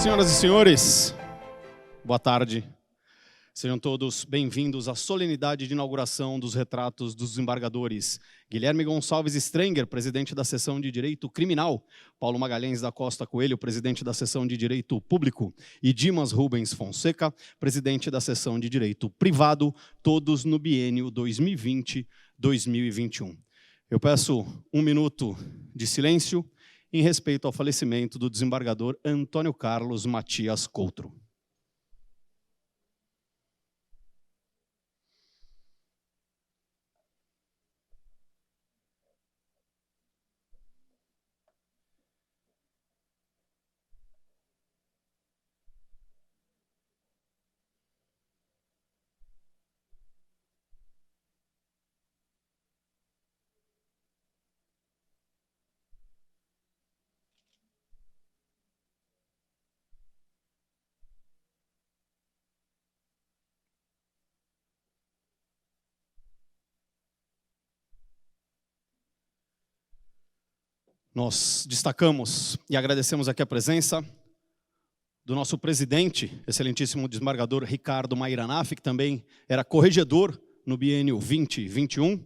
Senhoras e senhores, boa tarde. Sejam todos bem-vindos à solenidade de inauguração dos retratos dos desembargadores Guilherme Gonçalves Strenger, presidente da Seção de Direito Criminal, Paulo Magalhães da Costa Coelho, presidente da Seção de Direito Público, e Dimas Rubens Fonseca, presidente da Seção de Direito Privado, todos no biênio 2020-2021. Eu peço um minuto de silêncio em respeito ao falecimento do desembargador Antônio Carlos Matias Coutro. Nós destacamos e agradecemos aqui a presença do nosso presidente, excelentíssimo desembargador Ricardo Mairanaf, que também era corregedor no biênio 2021,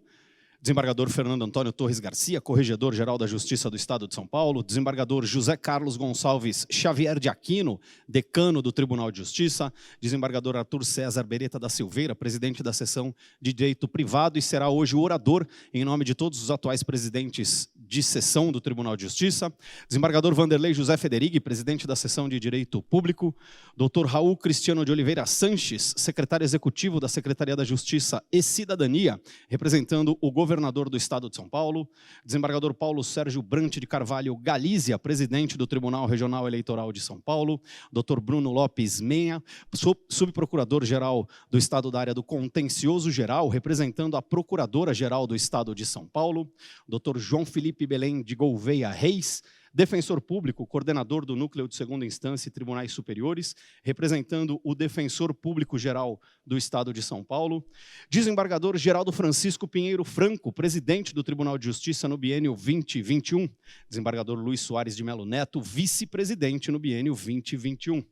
desembargador Fernando Antônio Torres Garcia, corregedor-geral da Justiça do Estado de São Paulo, desembargador José Carlos Gonçalves Xavier de Aquino, decano do Tribunal de Justiça, desembargador Arthur César Beretta da Silveira, presidente da Seção de Direito Privado e será hoje o orador em nome de todos os atuais presidentes de Seção do Tribunal de Justiça, desembargador Vanderlei José Federighi, presidente da Seção de Direito Público, doutor Raul Cristiano de Oliveira Sanches, secretário executivo da Secretaria da Justiça e Cidadania, representando o governador do Estado de São Paulo, desembargador Paulo Sérgio Brant de Carvalho Galizia, presidente do Tribunal Regional Eleitoral de São Paulo, doutor Bruno Lopes Menha, subprocurador-geral do Estado da área do Contencioso Geral, representando a Procuradora-Geral do Estado de São Paulo, doutor João Felipe Belém de Gouveia Reis, defensor público, coordenador do Núcleo de Segunda Instância e Tribunais Superiores, representando o Defensor Público-Geral do Estado de São Paulo, desembargador Geraldo Francisco Pinheiro Franco, presidente do Tribunal de Justiça no biênio 2021, desembargador Luiz Soares de Melo Neto, vice-presidente no biênio 2021.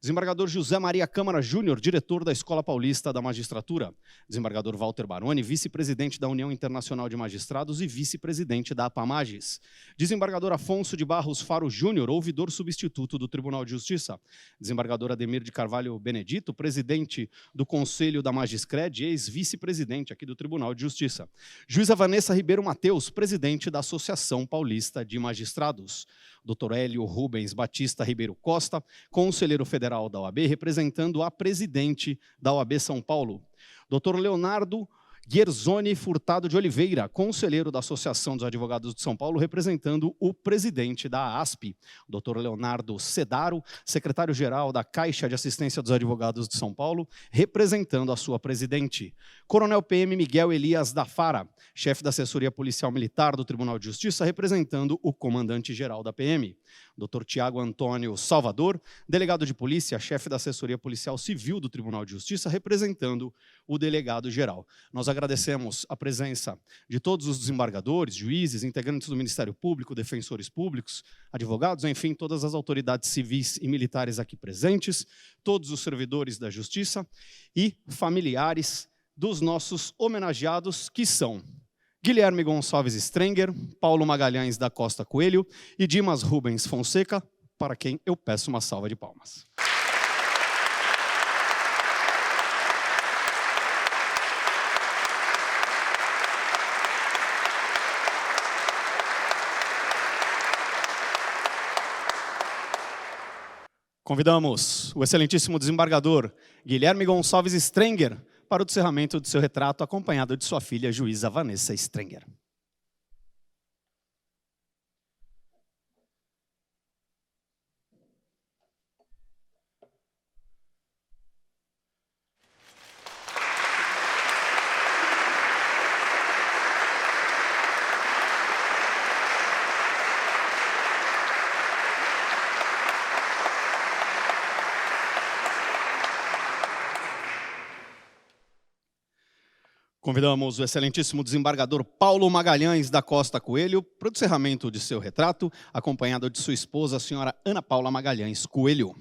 Desembargador José Maria Câmara Júnior, diretor da Escola Paulista da Magistratura. Desembargador Walter Baroni, vice-presidente da União Internacional de Magistrados e vice-presidente da APAMAGES. Desembargador Afonso de Barros Faro Júnior, ouvidor substituto do Tribunal de Justiça. Desembargador Ademir de Carvalho Benedito, presidente do Conselho da Magiscred e ex-vice-presidente aqui do Tribunal de Justiça. Juíza Vanessa Ribeiro Mateus, presidente da Associação Paulista de Magistrados. Dr. Hélio Rubens Batista Ribeiro Costa, conselheiro federal da OAB, representando a presidente da OAB São Paulo. Dr. Leonardo Guerzoni Furtado de Oliveira, conselheiro da Associação dos Advogados de São Paulo, representando o presidente da ASP, Dr. Leonardo Sedaro, secretário-geral da Caixa de Assistência dos Advogados de São Paulo, representando a sua presidente. Coronel PM Miguel Elias da Fara, chefe da Assessoria Policial Militar do Tribunal de Justiça, representando o comandante-geral da PM. Dr. Tiago Antônio Salvador, delegado de polícia, chefe da Assessoria Policial Civil do Tribunal de Justiça, representando o delegado-geral. Nós agradecemos a presença de todos os desembargadores, juízes, integrantes do Ministério Público, defensores públicos, advogados, enfim, todas as autoridades civis e militares aqui presentes, todos os servidores da Justiça e familiares dos nossos homenageados, que são Guilherme Gonçalves Strenger, Paulo Magalhães da Costa Coelho e Dimas Rubens Fonseca, para quem eu peço uma salva de palmas. Convidamos o excelentíssimo desembargador Guilherme Gonçalves Strenger para o descerramento de seu retrato, acompanhado de sua filha, juíza Vanessa Strenger. Convidamos o excelentíssimo desembargador Paulo Magalhães da Costa Coelho para o descerramento de seu retrato, acompanhado de sua esposa, a senhora Ana Paula Magalhães Coelho.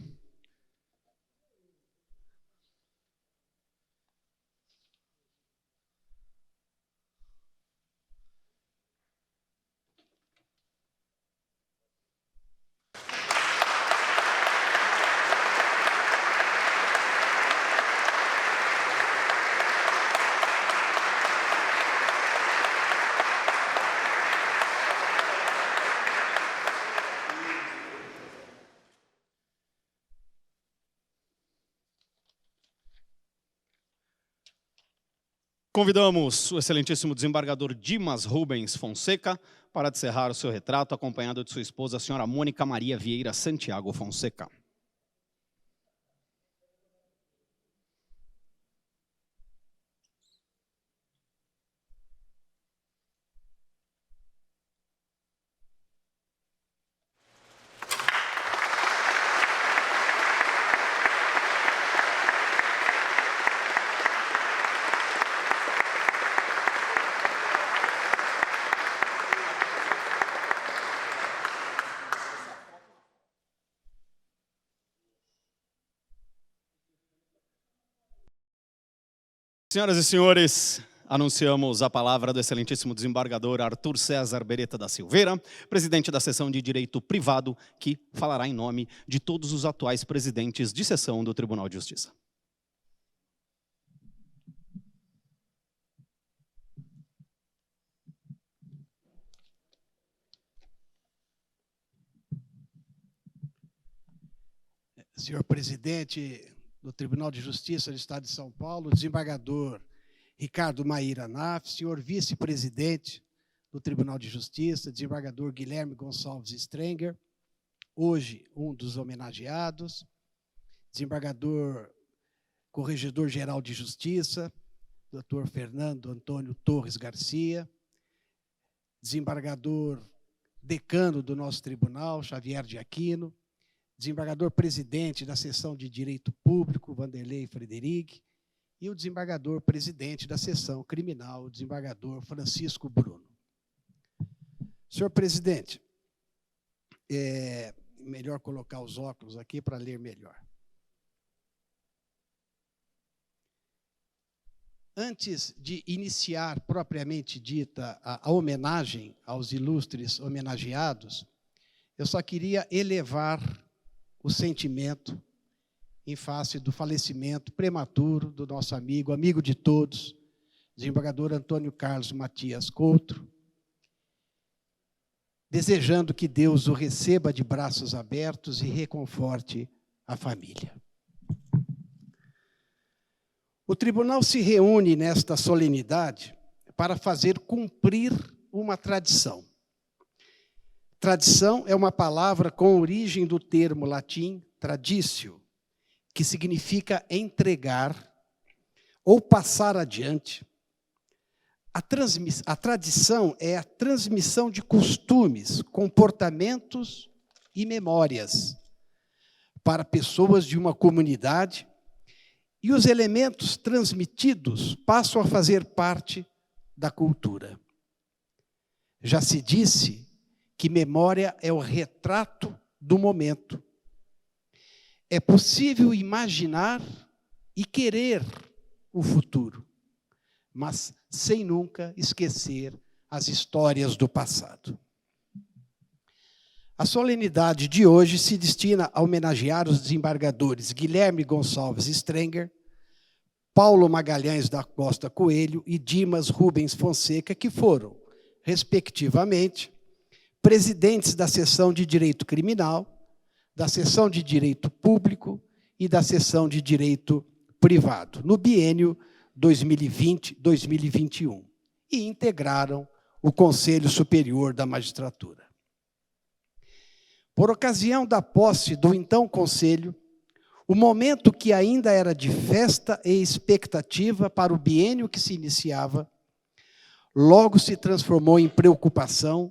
Convidamos o excelentíssimo desembargador Dimas Rubens Fonseca para encerrar o seu retrato, acompanhado de sua esposa, a senhora Mônica Maria Vieira Santiago Fonseca. Senhoras e senhores, anunciamos a palavra do excelentíssimo desembargador Arthur César Beretta da Silveira, presidente da Seção de Direito Privado, que falará em nome de todos os atuais presidentes de seção do Tribunal de Justiça. Senhor presidente do Tribunal de Justiça do Estado de São Paulo, desembargador Ricardo Maíra Naf, senhor vice-presidente do Tribunal de Justiça, desembargador Guilherme Gonçalves Strenger, hoje um dos homenageados, desembargador corregedor-geral de Justiça, doutor Fernando Antônio Torres Garcia, desembargador decano do nosso tribunal, Xavier de Aquino, desembargador-presidente da Seção de Direito Público, Vanderlei Frederic, e o desembargador-presidente da Seção Criminal, o desembargador Francisco Bruno. Senhor presidente, é melhor colocar os óculos aqui para ler melhor. Antes de iniciar propriamente dita a homenagem aos ilustres homenageados, eu só queria elevar o sentimento em face do falecimento prematuro do nosso amigo de todos, desembargador Antônio Carlos Matias Couto, desejando que Deus o receba de braços abertos e reconforte a família. O tribunal se reúne nesta solenidade para fazer cumprir uma tradição. Tradição é uma palavra com origem do termo latim traditio, que significa entregar ou passar adiante. A tradição é a transmissão de costumes, comportamentos e memórias para pessoas de uma comunidade, e os elementos transmitidos passam a fazer parte da cultura. Já se disse que memória é o retrato do momento. É possível imaginar e querer o futuro, mas sem nunca esquecer as histórias do passado. A solenidade de hoje se destina a homenagear os desembargadores Guilherme Gonçalves Strenger, Paulo Magalhães da Costa Coelho e Dimas Rubens Fonseca, que foram, respectivamente, presidentes da Seção de Direito Criminal, da Seção de Direito Público e da Seção de Direito Privado, no biênio 2020-2021, e integraram o Conselho Superior da Magistratura. Por ocasião da posse do então Conselho, o momento que ainda era de festa e expectativa para o biênio que se iniciava, logo se transformou em preocupação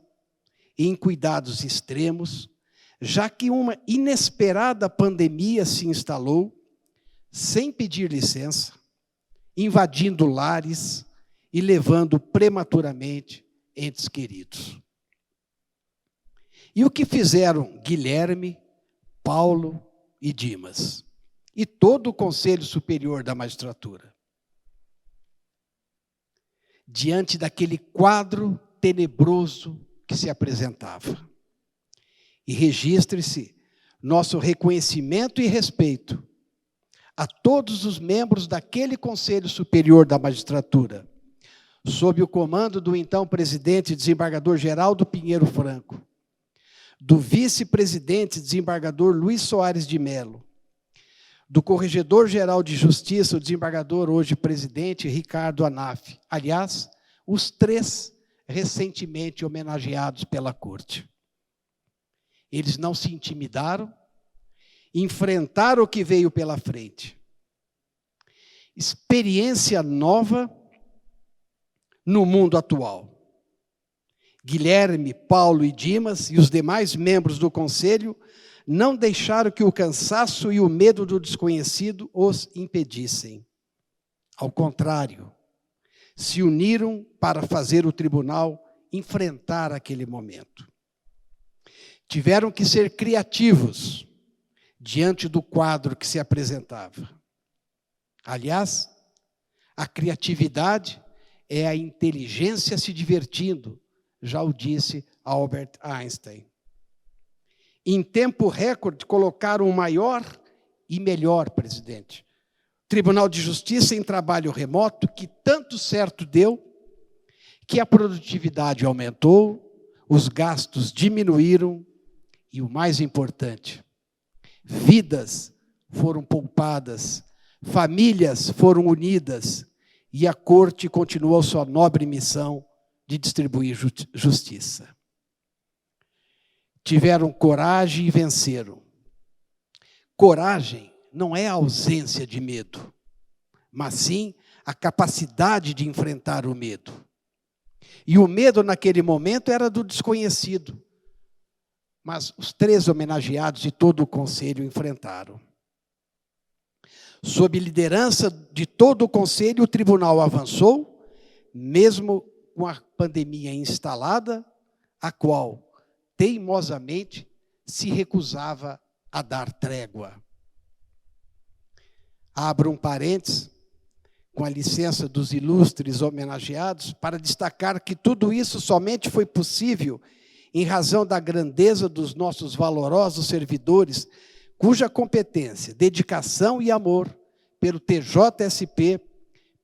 e em cuidados extremos, já que uma inesperada pandemia se instalou, sem pedir licença, invadindo lares e levando prematuramente entes queridos. E o que fizeram Guilherme, Paulo e Dimas, e todo o Conselho Superior da Magistratura? Diante daquele quadro tenebroso que se apresentava. E registre-se nosso reconhecimento e respeito a todos os membros daquele Conselho Superior da Magistratura, sob o comando do então presidente desembargador Geraldo Pinheiro Franco, do vice-presidente desembargador Luiz Soares de Mello, do Corregedor-Geral de Justiça, o desembargador, hoje presidente, Ricardo Anaf. Aliás, os 3 recentemente homenageados pela Corte. Eles não se intimidaram, enfrentaram o que veio pela frente. Experiência nova no mundo atual. Guilherme, Paulo e Dimas e os demais membros do conselho não deixaram que o cansaço e o medo do desconhecido os impedissem. Ao contrário, se uniram para fazer o tribunal enfrentar aquele momento. Tiveram que ser criativos diante do quadro que se apresentava. Aliás, a criatividade é a inteligência se divertindo, já o disse Albert Einstein. Em tempo recorde, colocaram o maior e melhor presidente. Tribunal de Justiça em trabalho remoto, que tanto certo deu, que a produtividade aumentou, os gastos diminuíram e, o mais importante, vidas foram poupadas, famílias foram unidas e a corte continuou sua nobre missão de distribuir justiça. Tiveram coragem e venceram. Coragem não é a ausência de medo, mas sim a capacidade de enfrentar o medo. E o medo naquele momento era do desconhecido. Mas os 3 homenageados e todo o conselho enfrentaram. Sob liderança de todo o conselho, o tribunal avançou, mesmo com a pandemia instalada, a qual teimosamente se recusava a dar trégua. Abro um parênteses, com a licença dos ilustres homenageados, para destacar que tudo isso somente foi possível em razão da grandeza dos nossos valorosos servidores, cuja competência, dedicação e amor pelo TJSP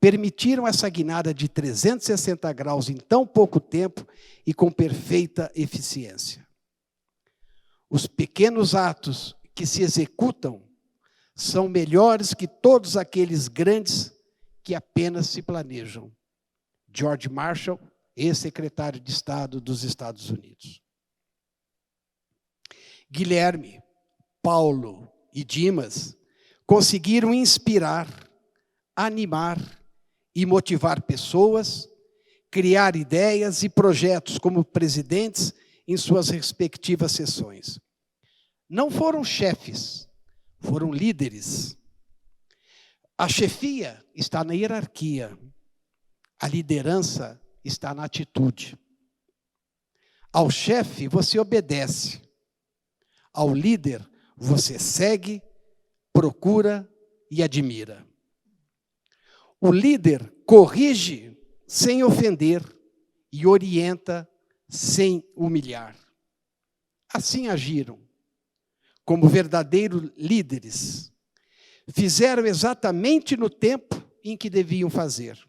permitiram essa guinada de 360 graus em tão pouco tempo e com perfeita eficiência. Os pequenos atos que se executam são melhores que todos aqueles grandes que apenas se planejam. George Marshall, ex-secretário de Estado dos Estados Unidos. Guilherme, Paulo e Dimas conseguiram inspirar, animar e motivar pessoas, criar ideias e projetos como presidentes em suas respectivas sessões. Não foram chefes, foram líderes. A chefia está na hierarquia, a liderança está na atitude. Ao chefe você obedece, ao líder você segue, procura e admira. O líder corrige sem ofender e orienta sem humilhar. Assim agiram, como verdadeiros líderes. Fizeram exatamente no tempo em que deviam fazer.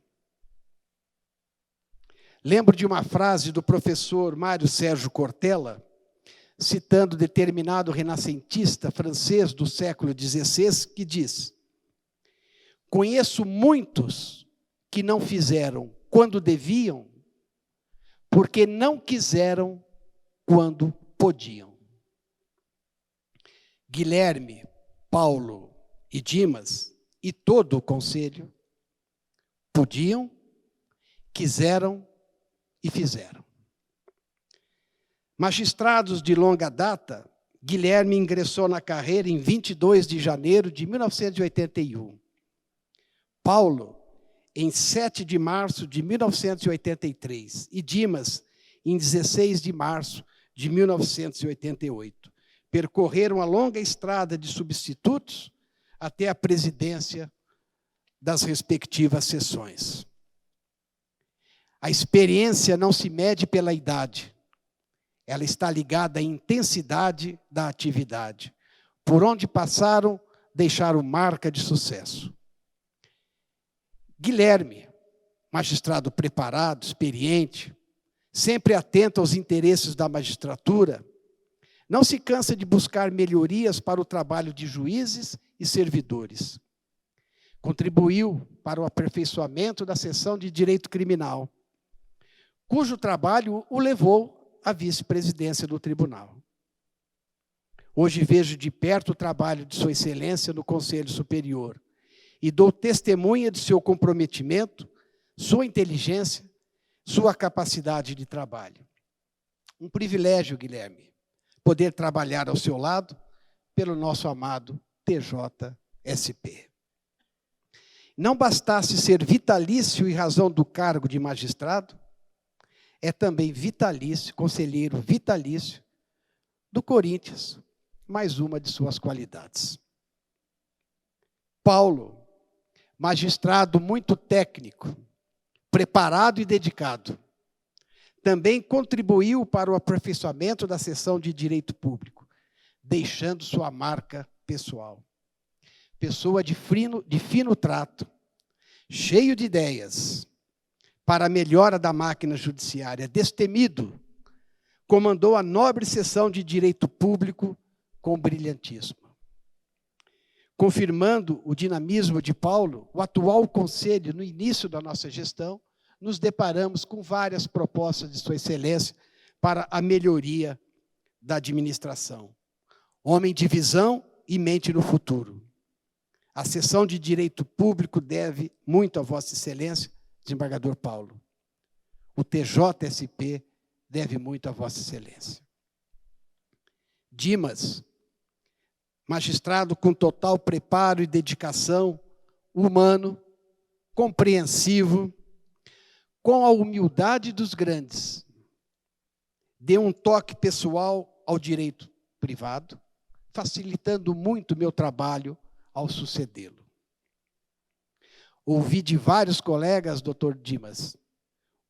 Lembro de uma frase do professor Mário Sérgio Cortella, citando determinado renascentista francês do século XVI, que diz: conheço muitos que não fizeram quando deviam, porque não quiseram quando podiam. Guilherme, Paulo e Dimas, e todo o conselho, podiam, quiseram e fizeram. Magistrados de longa data, Guilherme ingressou na carreira em 22 de janeiro de 1981. Paulo, em 7 de março de 1983. E Dimas, em 16 de março de 1988. Percorreram a longa estrada de substitutos até a presidência das respectivas sessões. A experiência não se mede pela idade. Ela está ligada à intensidade da atividade. Por onde passaram, deixaram marca de sucesso. Guilherme, magistrado preparado, experiente, sempre atento aos interesses da magistratura, Não se cansa de buscar melhorias para o trabalho de juízes e servidores. Contribuiu para o aperfeiçoamento da seção de direito criminal, cujo trabalho o levou à vice-presidência do tribunal. Hoje vejo de perto o trabalho de Sua Excelência no Conselho Superior e dou testemunha de seu comprometimento, sua inteligência, sua capacidade de trabalho. Um privilégio, Guilherme, poder trabalhar ao seu lado pelo nosso amado TJSP. Não bastasse ser vitalício em razão do cargo de magistrado, é também vitalício, conselheiro vitalício do Corinthians, mais uma de suas qualidades. Paulo, magistrado muito técnico, preparado e dedicado, também contribuiu para o aperfeiçoamento da seção de direito público, deixando sua marca pessoal. Pessoa de fino trato, cheio de ideias para a melhora da máquina judiciária, destemido, comandou a nobre seção de direito público com brilhantismo. Confirmando o dinamismo de Paulo, o atual conselho, no início da nossa gestão, nos deparamos com várias propostas de Sua Excelência para a melhoria da administração. Homem de visão e mente no futuro. A seção de direito público deve muito a Vossa Excelência, desembargador Paulo. O TJSP deve muito a Vossa Excelência. Dimas, magistrado com total preparo e dedicação, humano, compreensivo, com a humildade dos grandes, deu um toque pessoal ao direito privado, facilitando muito o meu trabalho ao sucedê-lo. Ouvi de vários colegas, doutor Dimas,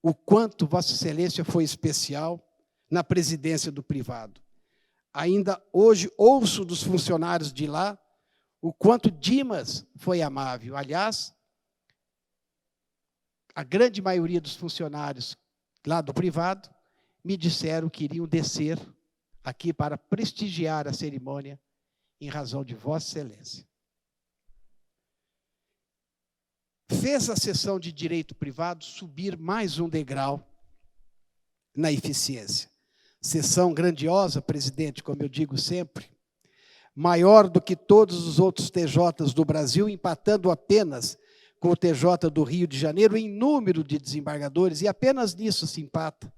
o quanto Vossa Excelência foi especial na presidência do privado. Ainda hoje ouço dos funcionários de lá o quanto Dimas foi amável. Aliás, a grande maioria dos funcionários lá do privado me disseram que iriam descer aqui para prestigiar a cerimônia em razão de Vossa Excelência. Fez a seção de direito privado subir mais um degrau na eficiência. Sessão grandiosa, presidente, como eu digo sempre, maior do que todos os outros TJs do Brasil, empatando apenas com o TJ do Rio de Janeiro em número de desembargadores, e apenas nisso se empata,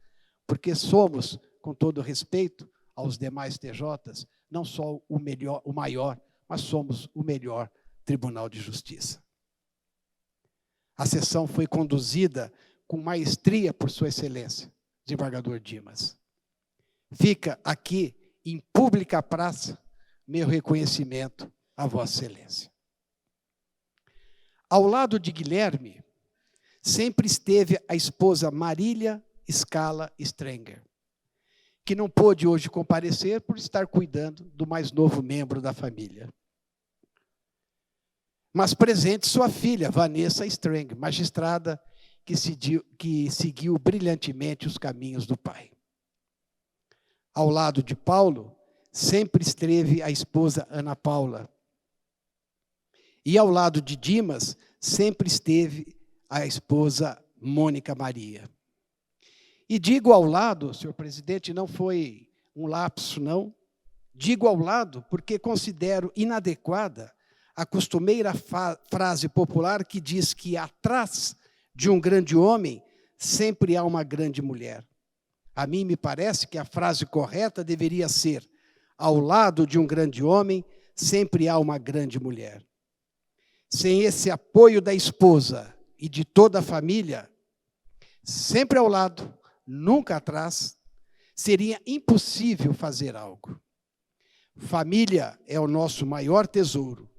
porque somos, com todo respeito aos demais TJs, não só o maior, mas somos o melhor Tribunal de Justiça. A sessão foi conduzida com maestria por Sua Excelência, desembargador Dimas. Fica aqui, em pública praça, meu reconhecimento a Vossa Excelência. Ao lado de Guilherme, sempre esteve a esposa Marília Scala Strenger, que não pôde hoje comparecer por estar cuidando do mais novo membro da família. Mas presente sua filha, Vanessa Strenger, magistrada que seguiu brilhantemente os caminhos do pai. Ao lado de Paulo, sempre esteve a esposa Ana Paula. E ao lado de Dimas, sempre esteve a esposa Mônica Maria. E digo ao lado, senhor presidente, não foi um lapso, não. Digo ao lado porque considero inadequada a costumeira frase popular que diz que atrás de um grande homem sempre há uma grande mulher. A mim me parece que a frase correta deveria ser: ao lado de um grande homem sempre há uma grande mulher. Sem esse apoio da esposa e de toda a família, sempre ao lado, nunca atrás, seria impossível fazer algo. Família é o nosso maior tesouro,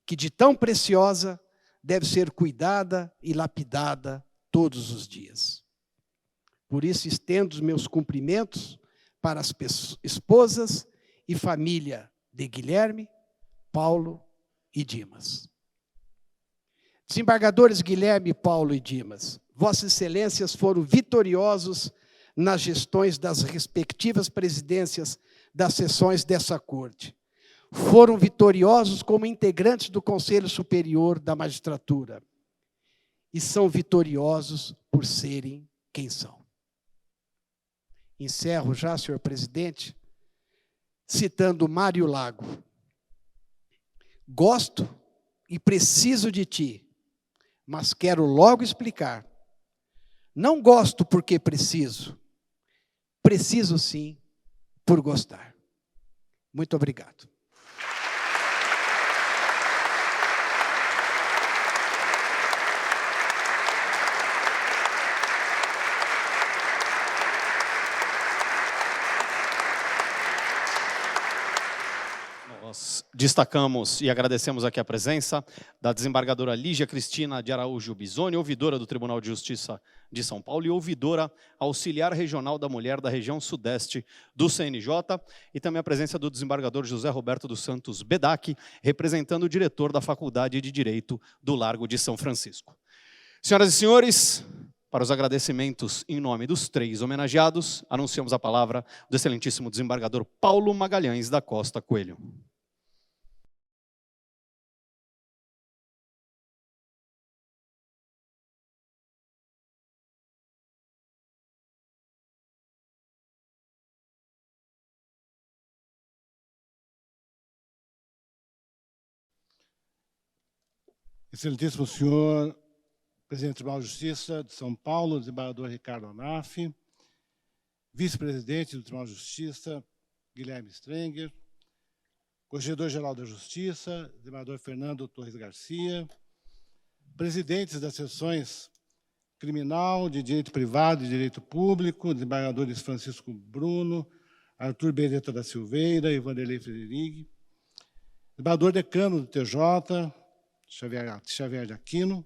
que de tão preciosa deve ser cuidada e lapidada todos os dias. Por isso, estendo os meus cumprimentos para as esposas e família de Guilherme, Paulo e Dimas. Desembargadores Guilherme, Paulo e Dimas, Vossas Excelências foram vitoriosos nas gestões das respectivas presidências das sessões dessa corte. Foram vitoriosos como integrantes do Conselho Superior da Magistratura. E são vitoriosos por serem quem são. Encerro já, senhor presidente, citando Mário Lago. Gosto e preciso de ti, mas quero logo explicar. Não gosto porque preciso. Preciso sim por gostar. Muito obrigado. Nós destacamos e agradecemos aqui a presença da desembargadora Lígia Cristina de Araújo Bisoni, ouvidora do Tribunal de Justiça de São Paulo e ouvidora auxiliar regional da mulher da região sudeste do CNJ, e também a presença do desembargador José Roberto dos Santos Bedac, representando o diretor da Faculdade de Direito do Largo de São Francisco. Senhoras e senhores, para os agradecimentos em nome dos 3 homenageados, anunciamos a palavra do excelentíssimo desembargador Paulo Magalhães da Costa Coelho. Excelentíssimo senhor presidente do Tribunal de Justiça de São Paulo, desembargador Ricardo Onaf, vice-presidente do Tribunal de Justiça, Guilherme Strenger, corregedor-geral da Justiça, desembargador Fernando Torres Garcia, presidentes das seções criminal, de direito privado e direito público, desembargadores Francisco Bruno, Arthur Beretta da Silveira e Vanderlei Frederic, desembargador decano do TJ, Xavier de Aquino.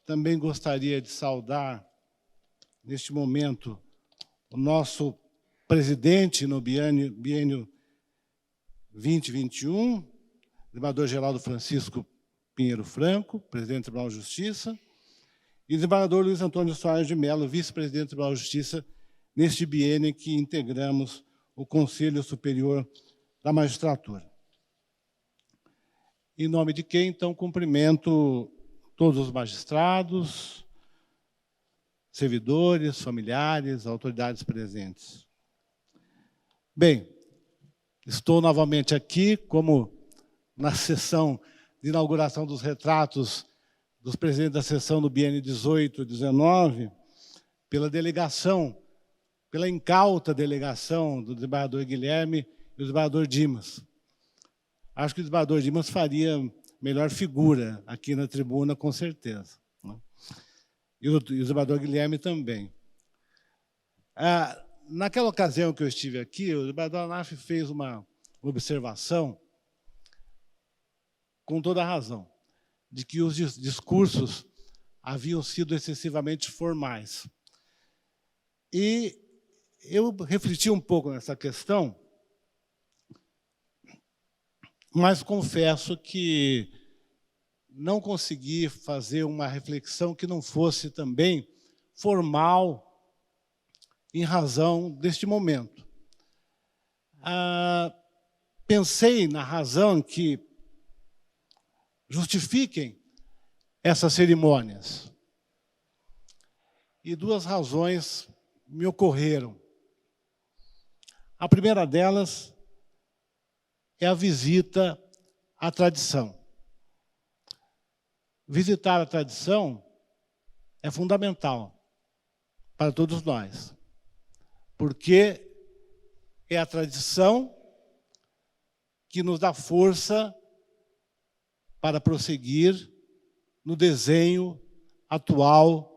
Também gostaria de saudar, neste momento, o nosso presidente no biênio 2021, desembargador Geraldo Francisco Pinheiro Franco, presidente do Tribunal de Justiça, e desembargador Luiz Antônio Soares de Mello, vice-presidente do Tribunal de Justiça, neste biênio em que integramos o Conselho Superior da Magistratura. Em nome de quem, então, cumprimento todos os magistrados, servidores, familiares, autoridades presentes. Bem, estou novamente aqui, como na sessão de inauguração dos retratos dos presidentes da sessão do biênio 18 e 19, pela delegação, pela incauta delegação do desembargador Guilherme e do desembargador Dimas. Acho que o desembargador Dimas faria melhor figura aqui na tribuna, com certeza. E o desembargador Guilherme também. Naquela ocasião que eu estive aqui, o desembargador Onaf fez uma observação, com toda a razão, de que os discursos haviam sido excessivamente formais. E eu refleti um pouco nessa questão, mas confesso que não consegui fazer uma reflexão que não fosse também formal em razão deste momento. Pensei na razão que justifiquem essas cerimônias. E 2 razões me ocorreram. A primeira delas é a visita à tradição. Visitar a tradição é fundamental para todos nós, porque é a tradição que nos dá força para prosseguir no desenho atual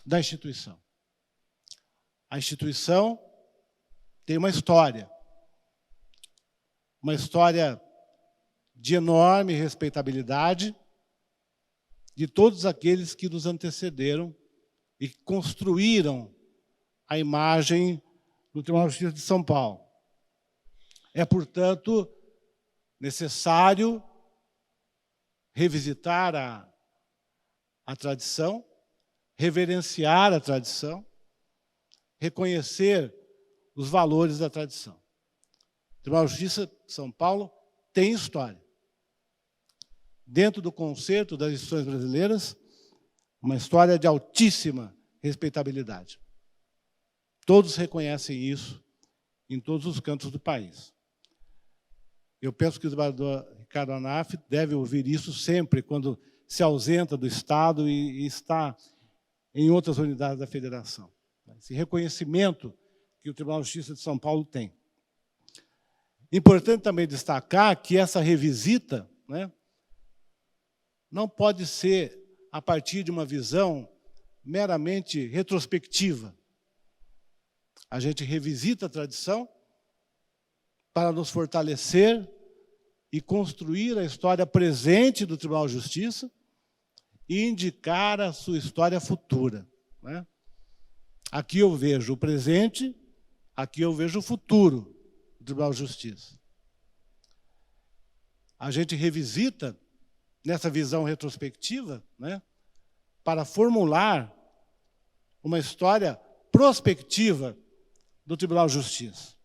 da instituição. A instituição tem uma história de enorme respeitabilidade de todos aqueles que nos antecederam e que construíram a imagem do Tribunal de Justiça de São Paulo. É, portanto, necessário revisitar a tradição, reverenciar a tradição, reconhecer os valores da tradição. Tribunal de Justiça de São Paulo tem história. Dentro do concerto das instituições brasileiras, uma história de altíssima respeitabilidade. Todos reconhecem isso em todos os cantos do país. Eu penso que o desembargador Ricardo Onaf deve ouvir isso sempre quando se ausenta do Estado e está em outras unidades da Federação. Esse reconhecimento que o Tribunal de Justiça de São Paulo tem. Importante também destacar que essa revisita, né, não pode ser a partir de uma visão meramente retrospectiva. A gente revisita a tradição para nos fortalecer e construir a história presente do Tribunal de Justiça e indicar a sua história futura, né? Aqui eu vejo o presente, aqui eu vejo o futuro do Tribunal de Justiça. A gente revisita nessa visão retrospectiva, né, para formular uma história prospectiva do Tribunal de Justiça.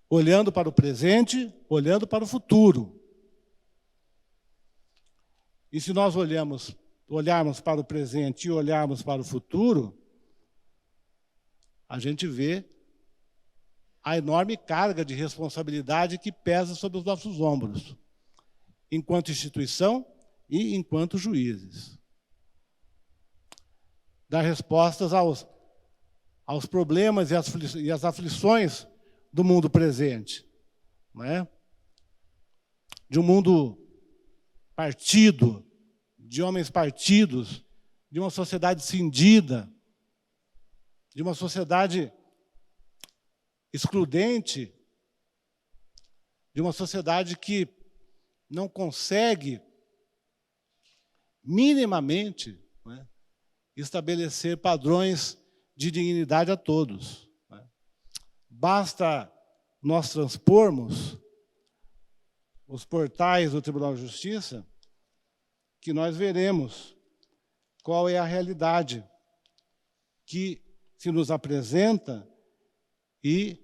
Olhando para o presente, olhando para o futuro. E se nós olharmos para o presente e olharmos para o futuro, a gente vê a enorme carga de responsabilidade que pesa sobre os nossos ombros, enquanto instituição e enquanto juízes. Dar respostas aos problemas e às aflições do mundo presente, não é? De um mundo partido, de homens partidos, de uma sociedade cindida, de uma sociedade excludente, de uma sociedade que não consegue minimamente, né, estabelecer padrões de dignidade a todos. Né? Basta nós transpormos os portais do Tribunal de Justiça que nós veremos qual é a realidade que se nos apresenta e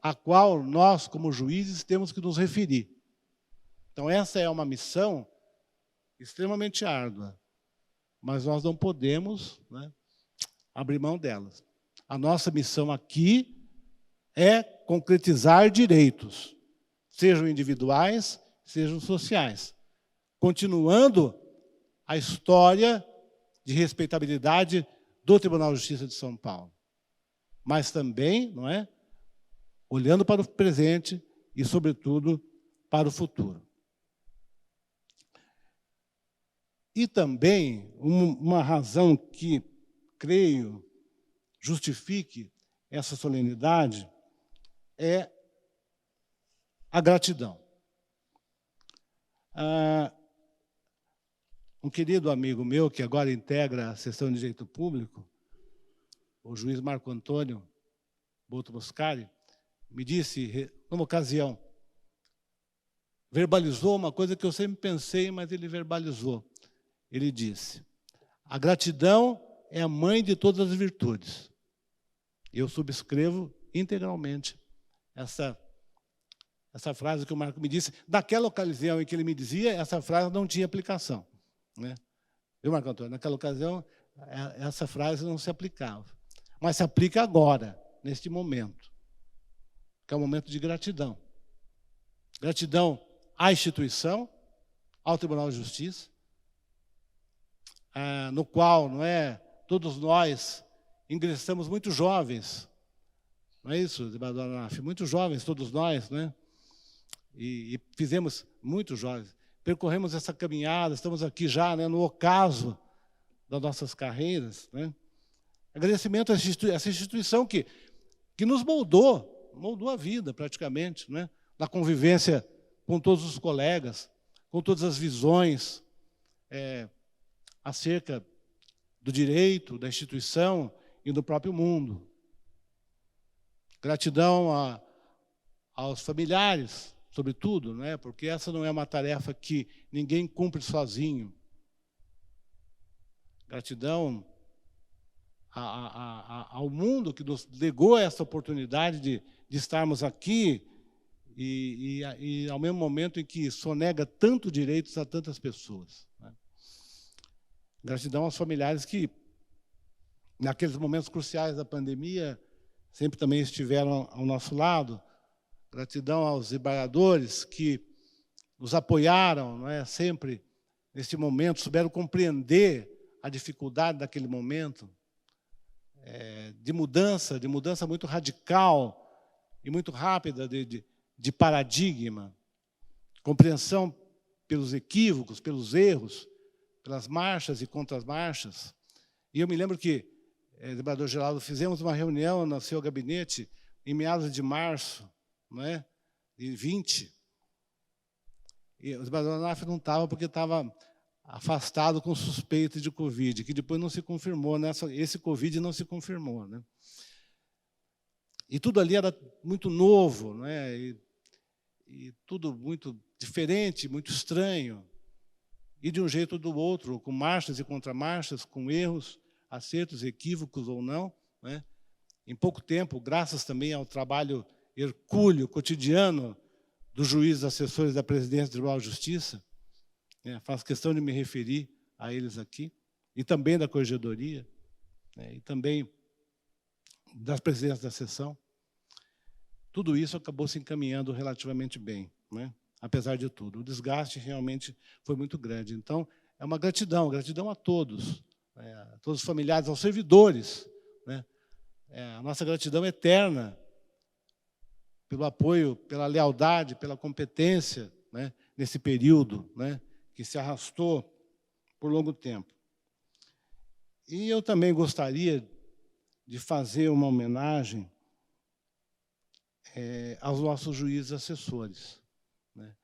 a qual nós, como juízes, temos que nos referir. Então, essa é uma missão extremamente árdua, mas nós não podemos, né, abrir mão delas. A nossa missão aqui é concretizar direitos, sejam individuais, sejam sociais, continuando a história de respeitabilidade do Tribunal de Justiça de São Paulo, mas também, não é, olhando para o presente e, sobretudo, para o futuro. E também uma razão que, creio, justifique essa solenidade é a gratidão. Um querido amigo meu, que agora integra a seção de Direito Público, o juiz Marco Antônio Boto Boscari, me disse, numa ocasião, verbalizou uma coisa que eu sempre pensei, mas ele verbalizou. Ele disse, a gratidão é a mãe de todas as virtudes. Eu subscrevo integralmente essa frase que o Marco me disse. Naquela ocasião em que ele me dizia, essa frase não tinha aplicação. Né? Viu, Marco Antônio? Naquela ocasião, essa frase não se aplicava. Mas se aplica agora, neste momento, que é um momento de gratidão. Gratidão à instituição, ao Tribunal de Justiça, no qual, não é, todos nós ingressamos muito jovens, não é isso, desembargador Onaf? Muito jovens, todos nós, né? E fizemos muito jovens. Percorremos essa caminhada, estamos aqui já, né, no ocaso das nossas carreiras, né? Agradecimento a essa instituição que nos moldou a vida praticamente, né? Na convivência com todos os colegas, com todas as visões acerca do direito, da instituição e do próprio mundo. Gratidão aos familiares, sobretudo, né? Porque essa não é uma tarefa que ninguém cumpre sozinho. Gratidão ao mundo que nos legou essa oportunidade de estarmos aqui e ao mesmo momento em que sonega tantos direitos a tantas pessoas, né? Gratidão aos familiares que, naqueles momentos cruciais da pandemia, sempre também estiveram ao nosso lado. Gratidão aos desembargadores que nos apoiaram, não é, sempre nesse momento, souberam compreender a dificuldade daquele momento, de mudança muito radical e muito rápida de paradigma, compreensão pelos equívocos, pelos erros, pelas marchas e contramarchas. E eu me lembro que, desembargador Geraldo, fizemos uma reunião no seu gabinete em meados de março, não é, de 20. E o desembargador Onaf não estava porque estava afastado com suspeita de Covid, que depois não se confirmou, né? Esse Covid não se confirmou, né? E tudo ali era muito novo, né? E tudo muito diferente, muito estranho, e de um jeito ou do outro, com marchas e contramarchas, com erros, acertos, equívocos ou não, né? Em pouco tempo, graças também ao trabalho hercúleo, cotidiano, dos juízes assessores da Presidência do Tribunal de Justiça, né? Faço questão de me referir a eles aqui, e também da Corregedoria, né? E também das presidências da sessão. Tudo isso acabou se encaminhando relativamente bem, né? Apesar de tudo. O desgaste realmente foi muito grande. Então, é uma gratidão a todos, né? A todos os familiares, aos servidores, né? A nossa gratidão eterna pelo apoio, pela lealdade, pela competência, né? Nesse período, né? Que se arrastou por longo tempo. E eu também gostaria de fazer uma homenagem aos nossos juízes assessores, né?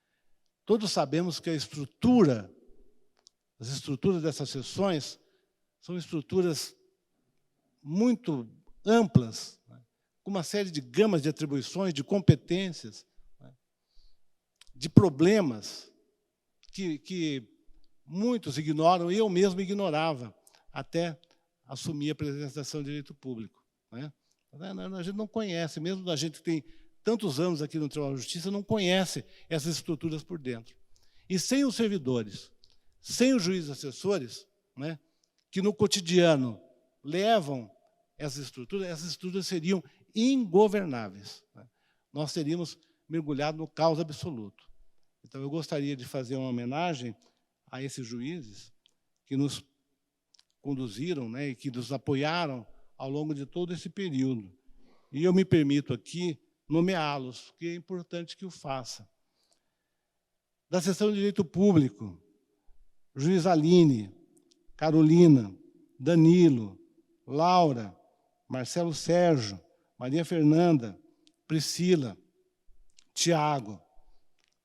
Todos sabemos que as estruturas dessas sessões são estruturas muito amplas, né? Com uma série de gamas de atribuições, de competências, né? De problemas que muitos ignoram, e eu mesmo ignorava, até assumir a presidência da Ação de Direito Público, né? A gente não conhece, mesmo a gente que tem tantos anos aqui no Tribunal de Justiça, não conhece essas estruturas por dentro. E sem os servidores, sem os juízes assessores, né, que no cotidiano levam essas estruturas seriam ingovernáveis, né? Nós teríamos mergulhado no caos absoluto. Então, eu gostaria de fazer uma homenagem a esses juízes que nos conduziram, né, e que nos apoiaram ao longo de todo esse período. E eu me permito aqui nomeá-los, porque é importante que o faça. Da Seção de Direito Público, juiz Aline, Carolina, Danilo, Laura, Marcelo Sérgio, Maria Fernanda, Priscila, Tiago.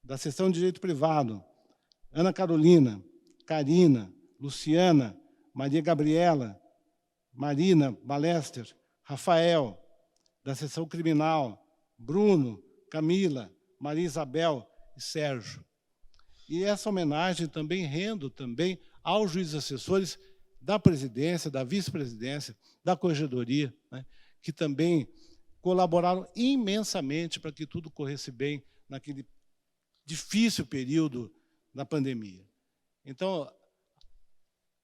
Da Seção de Direito Privado, Ana Carolina, Karina, Luciana, Maria Gabriela, Marina Balester, Rafael. Da Seção Criminal, Bruno, Camila, Maria Isabel e Sérgio. E essa homenagem também rendo também aos juízes assessores da presidência, da vice-presidência, da corregedoria, né, que também colaboraram imensamente para que tudo corresse bem naquele difícil período da pandemia. Então,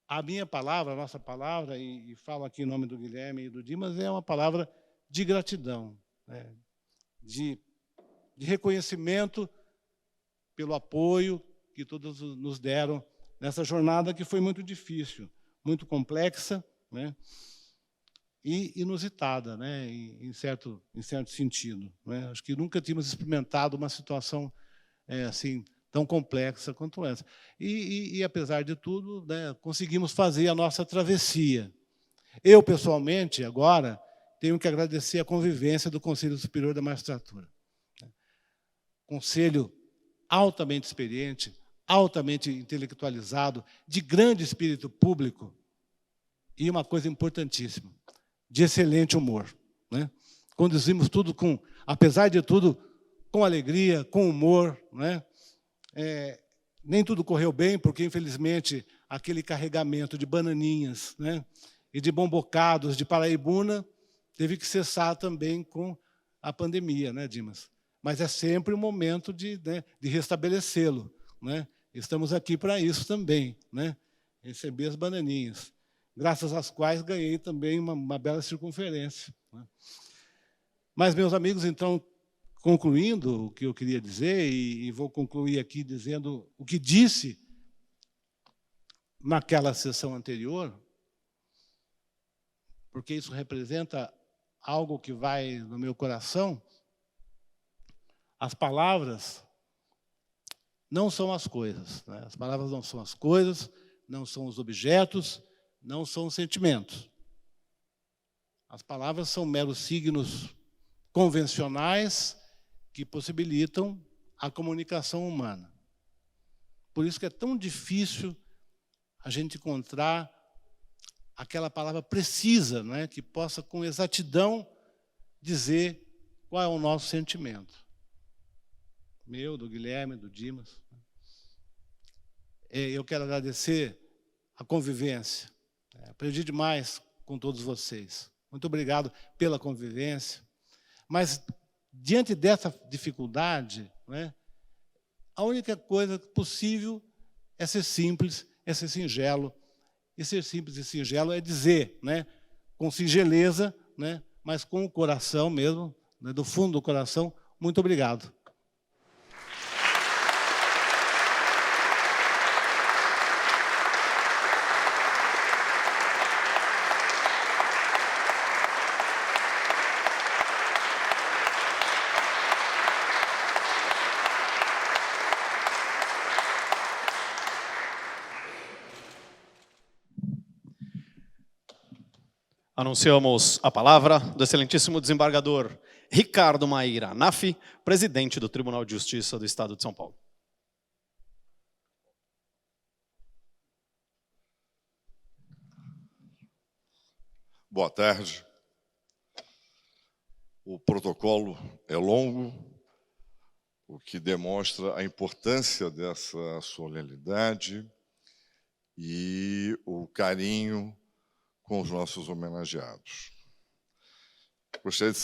a minha palavra, a nossa palavra, e falo aqui em nome do Guilherme e do Dimas, é uma palavra de gratidão, né, de reconhecimento pelo apoio que todos nos deram nessa jornada que foi muito difícil, muito complexa, né, e inusitada, né, em certo sentido, né? Acho que nunca tínhamos experimentado uma situação assim tão complexa quanto essa. E apesar de tudo, né, conseguimos fazer a nossa travessia. Eu, pessoalmente, agora, tenho que agradecer a convivência do Conselho Superior da Magistratura. Conselho altamente experiente, altamente intelectualizado, de grande espírito público e uma coisa importantíssima, de excelente humor, né? Conduzimos tudo com, apesar de tudo, com alegria, com humor, né? Nem tudo correu bem, porque, infelizmente, aquele carregamento de bananinhas, né, e de Bombocados, de Paraibuna, teve que cessar também com a pandemia, né, Dimas? Mas é sempre um momento de restabelecê-lo, né? Estamos aqui para isso também, né? Receber as bananinhas, graças às quais ganhei também uma bela circunferência, né? Mas, meus amigos, então, concluindo o que eu queria dizer, e vou concluir aqui dizendo o que disse naquela sessão anterior, porque isso representa algo que vai no meu coração. As palavras não são as coisas, né? As palavras não são as coisas, não são os objetos, não são os sentimentos. As palavras são meros signos convencionais que possibilitam a comunicação humana. Por isso que é tão difícil a gente encontrar aquela palavra precisa, né, que possa com exatidão dizer qual é o nosso sentimento. Meu, do Guilherme, do Dimas. Eu quero agradecer a convivência. Aprendi demais com todos vocês. Muito obrigado pela convivência. Mas, diante dessa dificuldade, né, a única coisa possível é ser simples, é ser singelo. E ser simples e singelo é dizer, né, com singeleza, né, mas com o coração mesmo, né, do fundo do coração, muito obrigado. Anunciamos a palavra do excelentíssimo desembargador Ricardo Maíra Nafi, presidente do Tribunal de Justiça do Estado de São Paulo. Boa tarde. O protocolo é longo, o que demonstra a importância dessa solenidade e o carinho com os nossos homenageados. Gostaria de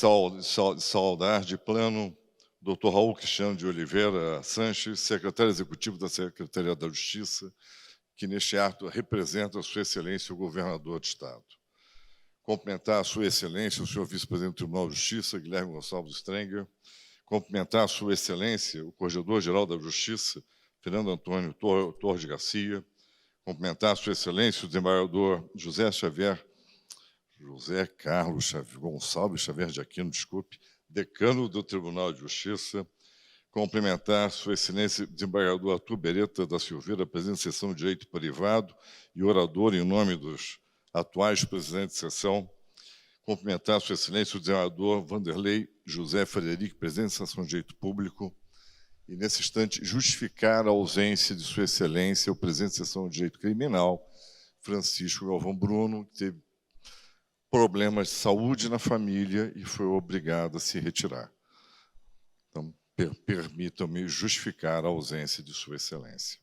saudar de plano o Dr. Raul Cristiano de Oliveira Sanches, secretário executivo da Secretaria da Justiça, que neste ato representa a Sua Excelência o Governador de Estado. Cumprimentar a Sua Excelência, o senhor Vice-Presidente do Tribunal de Justiça, Guilherme Gonçalves Strenger, cumprimentar a Sua Excelência, o Corregedor-Geral da Justiça, Fernando Antônio Torres Garcia, cumprimentar a Sua Excelência, o desembargador José Carlos Gonçalves Xavier de Aquino, decano do Tribunal de Justiça, cumprimentar a Sua Excelência, o desembargador Arthur Beretta da Silveira, presidente da Seção de Direito Privado e orador em nome dos atuais presidentes de sessão, cumprimentar a Sua Excelência, o desembargador Vanderlei José Frederico, presidente da Seção de Direito Público, e, nesse instante, justificar a ausência de Sua Excelência, o presidente da Seção de Direito Criminal, Francisco Galvão Bruno, que teve problemas de saúde na família e foi obrigado a se retirar. Então, permitam-me justificar a ausência de Sua Excelência.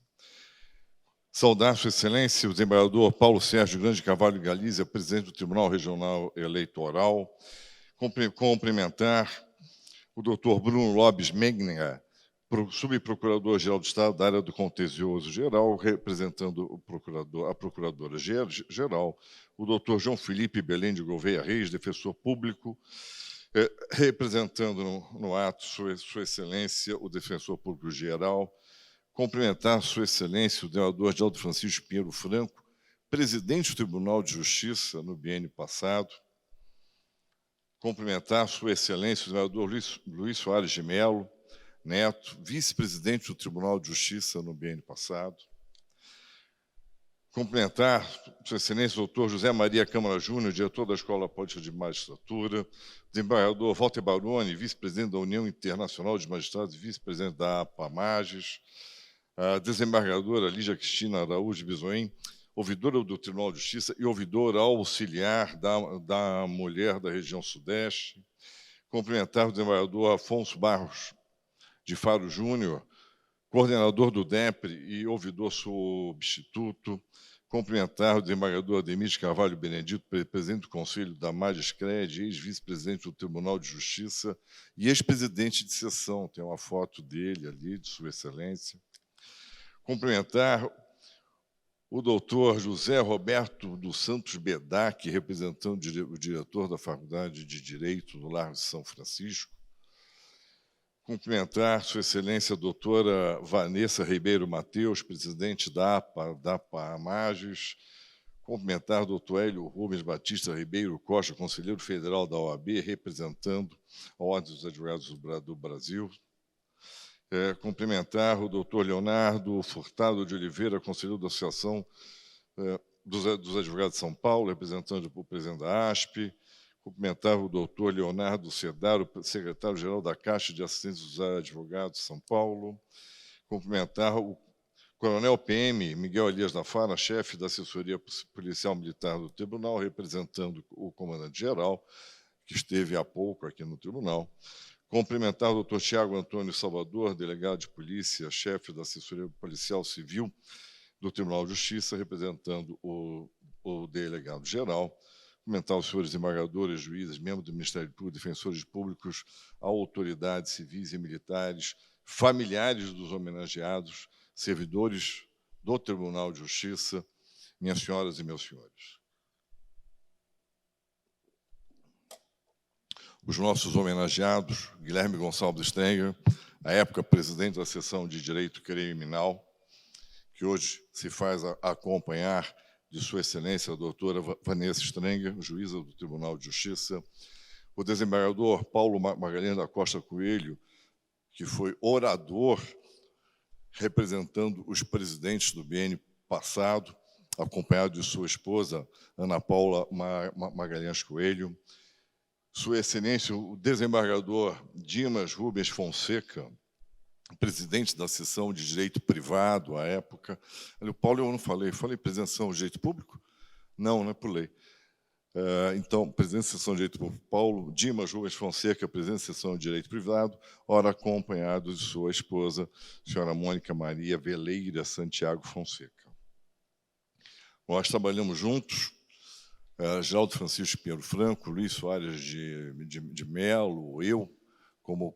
Saudar Sua Excelência, o desembargador Paulo Sérgio Grande Carvalho Galizia, presidente do Tribunal Regional Eleitoral, cumprimentar o doutor Bruno Lopes Megner, subprocurador-geral do Estado da área do contencioso geral, representando a procuradora-geral, o doutor João Felipe Belém de Gouveia Reis, defensor público, representando no ato Sua Excelência, o defensor público-geral, cumprimentar Sua Excelência, o desembargador Geraldo Francisco Pinheiro Franco, presidente do Tribunal de Justiça no biênio passado, cumprimentar Sua Excelência, o desembargador Luiz Soares de Mello Neto, vice-presidente do Tribunal de Justiça no biênio passado. Cumprimentar Sua Excelência, o doutor José Maria Câmara Júnior, diretor da Escola Política de Magistratura, desembargador Walter Baroni, vice-presidente da União Internacional de Magistrados e vice-presidente da APAMAGES, a desembargadora Lígia Cristina Araújo Bisoim, ouvidora do Tribunal de Justiça e ouvidora auxiliar da Mulher da Região Sudeste. Cumprimentar o desembargador Afonso Barros de Faro Júnior, coordenador do DEPRE e ouvidor substituto, Cumprimentar o desembargador Ademir de Carvalho Benedito, presidente do Conselho da Magiscred, ex-vice-presidente do Tribunal de Justiça e ex-presidente de sessão. Tem uma foto dele ali, de Sua Excelência. Cumprimentar o doutor José Roberto dos Santos Bedac, representando o diretor da Faculdade de Direito do Largo de São Francisco. Cumprimentar Sua Excelência a doutora Vanessa Ribeiro Mateus, presidente da APA Amages. Cumprimentar o doutor Hélio Rubens Batista Ribeiro Costa, conselheiro federal da OAB, representando a Ordem dos Advogados do Brasil. Cumprimentar o doutor Leonardo Furtado de Oliveira, conselheiro da Associação dos Advogados de São Paulo, representando o presidente da ASP. Cumprimentar o doutor Leonardo Sedaro, secretário-geral da Caixa de Assistência dos Advogados de São Paulo. Cumprimentar o coronel PM Miguel Elias da Fara, chefe da assessoria policial militar do tribunal, representando o comandante-geral, que esteve há pouco aqui no tribunal. Cumprimentar o doutor Tiago Antônio Salvador, delegado de polícia, chefe da assessoria policial civil do Tribunal de Justiça, representando o delegado-geral. Cumprimentar os senhores desembargadores, juízes, membros do Ministério Público, defensores públicos, autoridades civis e militares, familiares dos homenageados, servidores do Tribunal de Justiça, minhas senhoras e meus senhores. Os nossos homenageados, Guilherme Gonçalves Strenger, à época presidente da seção de Direito Criminal, que hoje se faz acompanhar de Sua Excelência a doutora Vanessa Strenger, juíza do Tribunal de Justiça, o desembargador Paulo Magalhães da Costa Coelho, que foi orador representando os presidentes do biênio passado, acompanhado de sua esposa, Ana Paula Magalhães Coelho, Sua Excelência, o desembargador Dimas Rubens Fonseca, presidente da seção de Direito Privado, à época. O Paulo, eu não falei presidente de Direito Público? Não, pulei. Então, presidente da seção de Direito Público, Paulo Dimas Rubens Fonseca, presidente da seção de Direito Privado, ora acompanhado de sua esposa, senhora Mônica Maria Veleira Santiago Fonseca. Nós trabalhamos juntos, Geraldo Francisco Pinheiro Franco, Luiz Soares de Melo, eu, como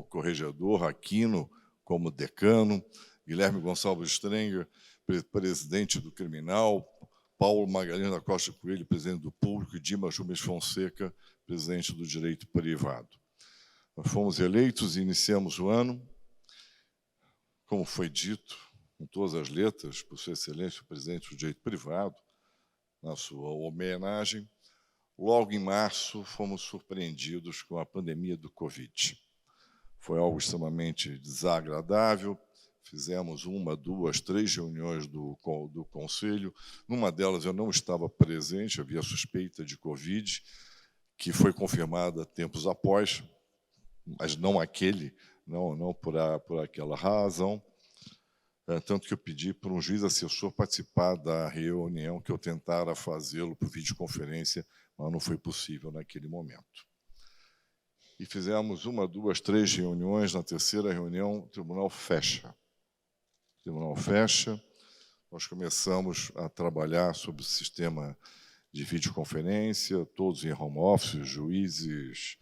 corregedor, Aquino como decano, Guilherme Gonçalves Strenger, presidente do Criminal, Paulo Magalhães da Costa Coelho, presidente do Público, e Dimas Rubens Fonseca, presidente do Direito Privado. Nós fomos eleitos e iniciamos o ano, como foi dito, com todas as letras, por Sua Excelência, o presidente do Direito Privado, na sua homenagem. Logo em março, fomos surpreendidos com a pandemia do Covid. Foi algo extremamente desagradável. Fizemos 1, 2, 3 reuniões do Conselho. Numa delas eu não estava presente, havia suspeita de Covid, que foi confirmada tempos após, mas não por aquela razão. Tanto que eu pedi para um juiz assessor participar da reunião, que eu tentara fazê-lo por videoconferência, mas não foi possível naquele momento. E fizemos 1, 2, 3 reuniões. Na terceira reunião, o tribunal fecha. O tribunal fecha. Nós começamos a trabalhar sobre o sistema de videoconferência, todos em home office, juízes,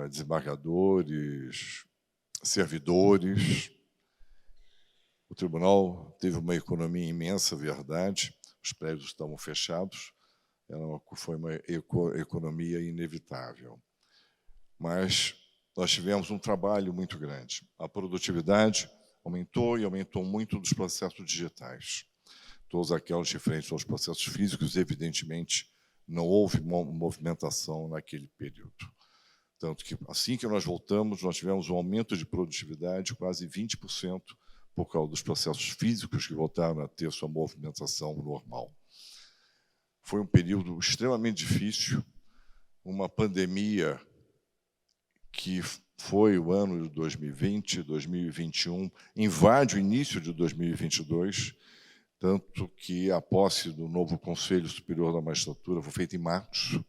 desembargadores, servidores. O tribunal teve uma economia imensa, verdade. Os prédios estavam fechados. Foi uma economia inevitável. Mas nós tivemos um trabalho muito grande. A produtividade aumentou e aumentou muito dos processos digitais. Todos aqueles referentes aos processos físicos, evidentemente, não houve movimentação naquele período. Tanto que, assim que nós voltamos, nós tivemos um aumento de produtividade de quase 20% por causa dos processos físicos que voltaram a ter sua movimentação normal. Foi um período extremamente difícil, uma pandemia que foi o ano de 2020, 2021, invade o início de 2022, tanto que a posse do novo Conselho Superior da Magistratura foi feita em março,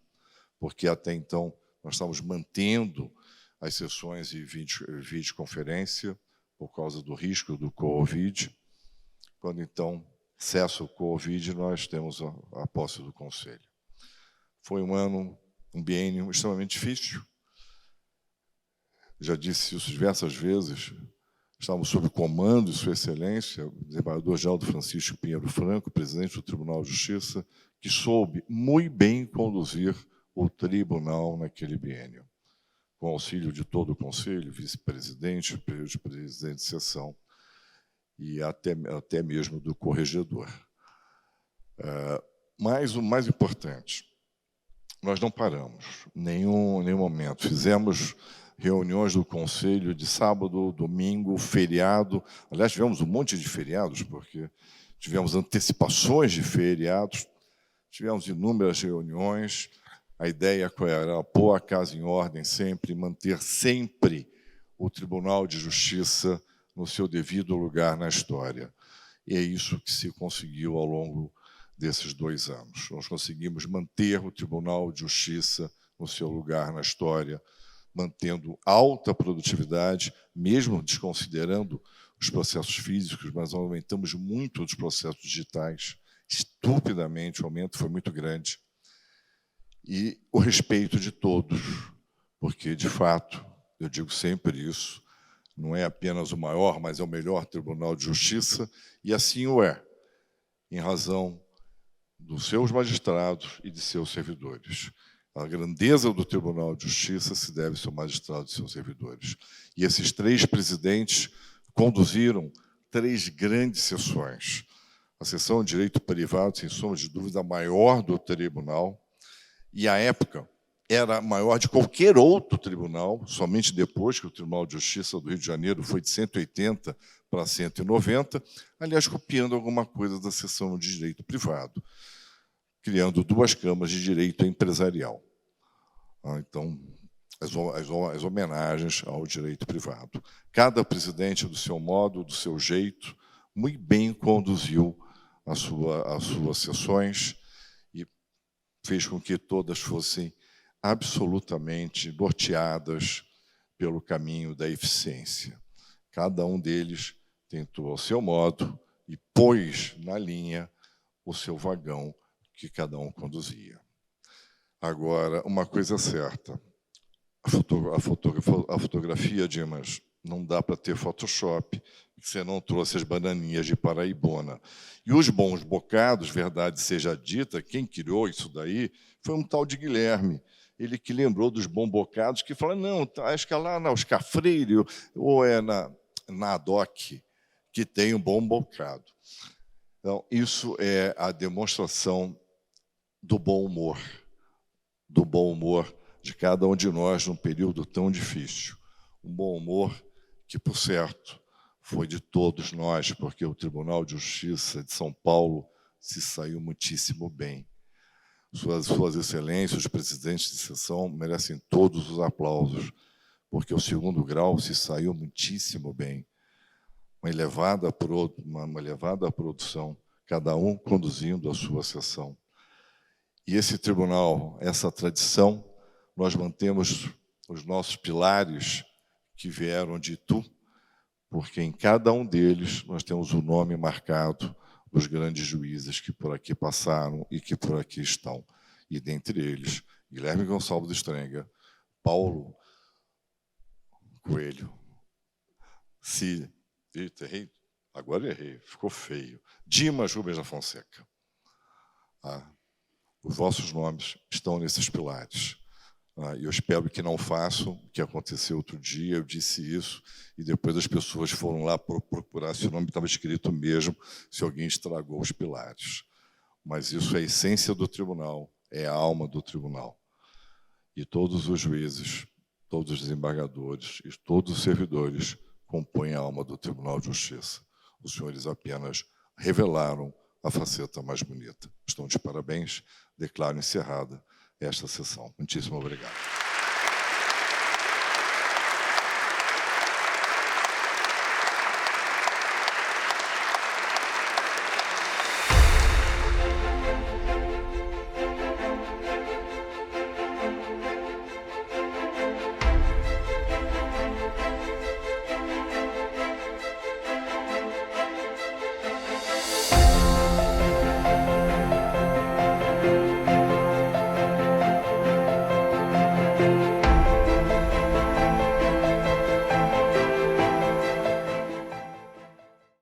porque até então nós estávamos mantendo as sessões e videoconferência por causa do risco do Covid, quando então cessa o Covid, nós temos a posse do Conselho. Foi um biênio extremamente difícil. Já disse isso diversas vezes. Estávamos sob o comando de Sua Excelência, o desembargador Geraldo Francisco Pinheiro Franco, presidente do Tribunal de Justiça, que soube muito bem conduzir o tribunal naquele biênio, com auxílio de todo o Conselho, vice-presidente, presidente de sessão e até mesmo do corregedor. Mas o mais importante, nós não paramos, em nenhum momento. Fizemos reuniões do Conselho de sábado, domingo, feriado. Aliás, tivemos um monte de feriados, porque tivemos antecipações de feriados, tivemos inúmeras reuniões. A ideia era pôr a casa em ordem sempre, manter sempre o Tribunal de Justiça no seu devido lugar na história. E é isso que se conseguiu ao longo desses 2 anos. Nós conseguimos manter o Tribunal de Justiça no seu lugar na história, mantendo alta produtividade, mesmo desconsiderando os processos físicos, mas aumentamos muito os processos digitais, estupidamente, o aumento foi muito grande. E o respeito de todos, porque, de fato, eu digo sempre isso, não é apenas o maior, mas é o melhor Tribunal de Justiça, e assim o é, em razão dos seus magistrados e de seus servidores. A grandeza do Tribunal de Justiça se deve ao seu magistrado e seus servidores. E esses 3 presidentes conduziram 3 grandes sessões. A sessão de direito privado, sem sombra de dúvida, a maior do tribunal, e, à época, era maior de qualquer outro tribunal, somente depois que o Tribunal de Justiça do Rio de Janeiro foi de 180 para 190, aliás, copiando alguma coisa da sessão de direito privado, criando 2 câmaras de direito empresarial. Então, as homenagens ao direito privado. Cada presidente, do seu modo, do seu jeito, muito bem conduziu as suas sessões e fez com que todas fossem absolutamente norteadas pelo caminho da eficiência. Cada um deles tentou, ao seu modo, e pôs na linha o seu vagão que cada um conduzia. Agora, uma coisa certa, a fotografia, Dimas, não dá para ter Photoshop, você não trouxe as bananinhas de Paraibona. E os bons bocados, verdade seja dita, quem criou isso daí foi um tal de Guilherme. Ele que lembrou dos bons bocados, que fala, não, acho que é lá na Oscar Freire, ou é na ADOC, que tem um bom bocado. Então, isso é a demonstração do bom humor de cada um de nós num período tão difícil. Um bom humor que, por certo, foi de todos nós, porque o Tribunal de Justiça de São Paulo se saiu muitíssimo bem. Suas excelências, os presidentes de sessão, merecem todos os aplausos, porque o 2º grau se saiu muitíssimo bem. Uma elevada produção, cada um conduzindo a sua sessão. E esse tribunal, essa tradição, nós mantemos os nossos pilares que vieram de Itu, porque em cada um deles nós temos o nome marcado dos grandes juízes que por aqui passaram e que por aqui estão. E, dentre eles, Guilherme Gonçalves Estrenga, Paulo Coelho, errei, agora errei, ficou feio, Dimas Rubens da Fonseca. Os vossos nomes estão nesses pilares. Eu espero que não façam o que aconteceu outro dia, eu disse isso, e depois as pessoas foram lá procurar se o nome estava escrito mesmo, se alguém estragou os pilares. Mas isso é a essência do tribunal, é a alma do tribunal. E todos os juízes, todos os desembargadores e todos os servidores compõem a alma do Tribunal de Justiça. Os senhores apenas revelaram a faceta mais bonita. Estão de parabéns, declaro encerrada esta sessão. Muitíssimo obrigado.